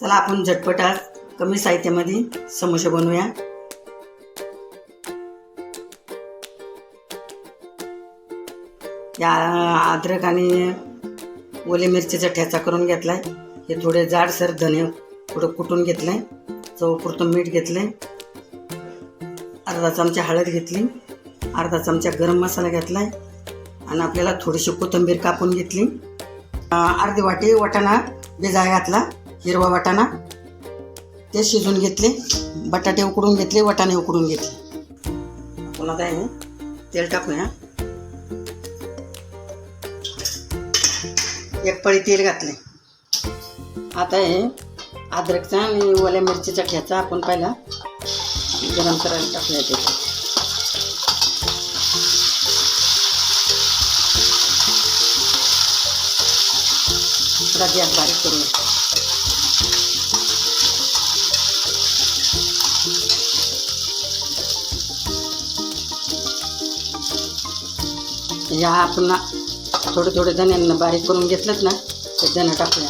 चला आपण झटपट कमी साहित्यामध्ये समोसे बनवूया। या अद्रक आणि ओले मिरचीचा ठेचा करून घेतलाय। हे थोडे जाडसर धने थोडं कुटून घेतलंय। चवपुरतं मीठ घेतलंय। अर्धा चमचा हळद घेतली। अर्धा चमचा गरम मसाला घेतलाय आणि आपल्याला थोडीशी कोथिंबीर कापून घेतली। अर्धी वाटी वाटाणा भिजायला घातला, हिरवा वाटाणा, ते शिजून घेतले। बटाटे उकडून घेतले, वाटाणे उकडून घेतले। आपण आता हे तेल टाकूया। एक पळी तेल घातले। आता हे अद्रकचा आणि ओल्या मिरचीचा ठेचा आपण पहिला गरम करायला टाकूया। त्याच्यात गॅस बारीक करूया। या आपण थोडे थोडे धने बारीक करून घेतलेत ना, ते धने टाकूया।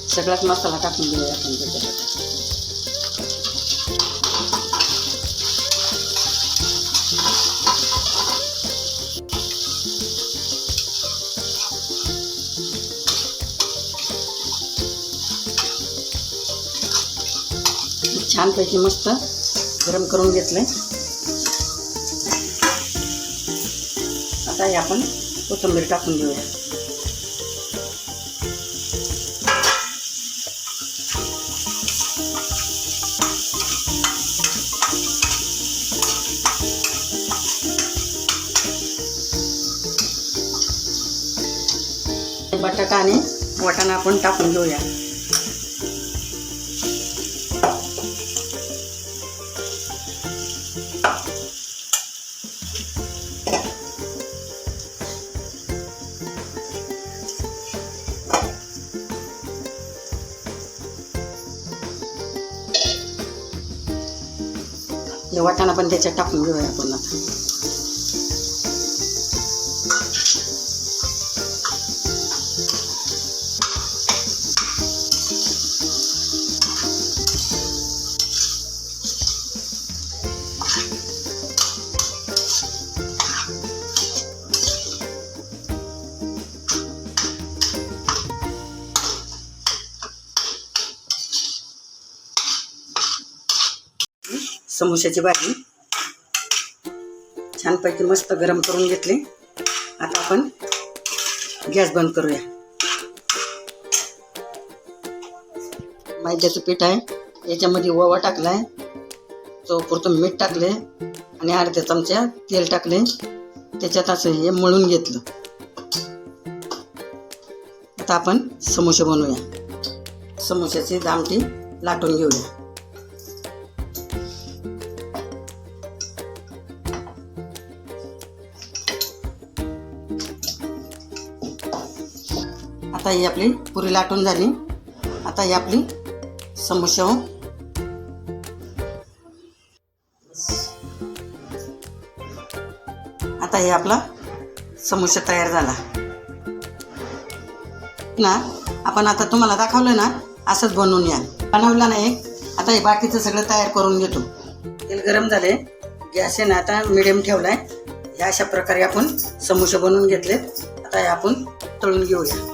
सगळाच मसाला टाकून घेऊया आपण त्याच्यात। छानपैकी मस्त गरम करून घेतले। आता हे आपण कोथिंबीर टाकून घेऊया। बटाटा आणि वाटाणा आपण टाकून घेऊया। हे वाटाणा पण त्याच्यात टाकून घेऊया आपण आता। समोश्याची भाजी छानपैकी मस्त गरम करून घेतली। आता आपण गॅस बंद करूया। मैद्याचं पीठ आहे, याच्यामध्ये ओवा टाकलाय, चवपुरतं मीठ टाकले आणि अर्ध्या चमचा तेल टाकले। त्याच्यात असं हे मळून घेतलं। आता आपण समोसे बनवूया। समोश्याची दामटी लाटून घेऊया। आता ही आपली पुरी लाटून झाली। आता ही आपली समोसा आता हे आपला समोसा तयार झाला ना। आपण आता तुम्हाला दाखवलं ना, असंच बनवून या। बनवलं नाही आता हे बाकीचं सगळं तयार करून घेतो। तेल गरम झाले, गॅस आहे ना आता मिडियम ठेवलाय। या अशा प्रकारे आपण समोसे बनवून घेतले। आता हे आपण तळून घेऊया।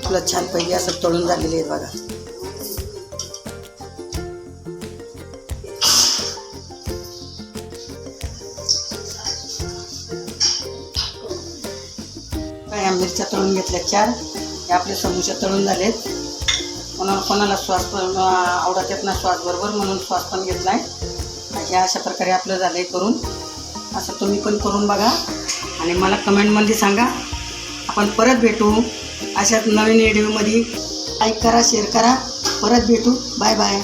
आपलं छान पैकी असं तळून झालेले आहेत बघा। काय मिरच्या तळून घेतल्या 4। हे आपले समोसे तळून झालेत। कोणाला श्वास पण आवडत ना श्वास बरोबर, म्हणून श्वास पण घेतलाय। अशा अशा प्रकारे आपलं झालंय करून। असं तुम्ही पण करून बघा आणि मला कमेंटमध्ये सांगा। आपण परत भेटू अशाच नवीन व्हिडिओमध्ये। लाईक करा, शेअर करा। परत भेटू। Bye bye.